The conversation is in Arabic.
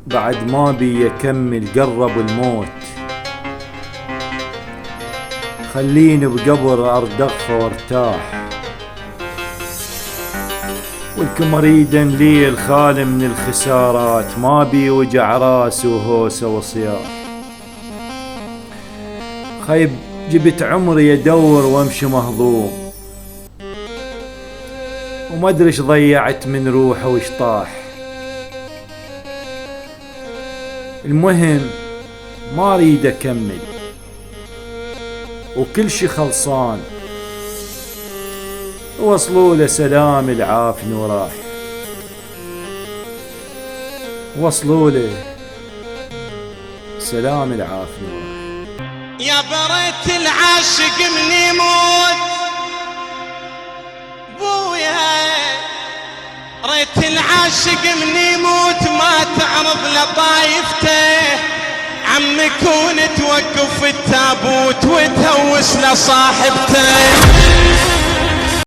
بعد ما بي يكمل، قرب الموت. خليني بقبر أردغ وارتاح، والكمريدا لي الخالي من الخسارات، ما بي وجع راس وهوسة وصياح. خيب جبت عمري ادور وامشي مهضوم، وما ادري ايش ضيعت من روحه وايش طاح. المهم ما اريد اكمل وكل شي خلصان، وصلوا له سلام العافن وراح. وصلوا له سلام العافن وراح. يا بريت العاشق من يموت بويا، ريت العاشق من يموت ما تعرض لطايفته، عمك ونتوقف في التابوت وتهوس لصاحبته.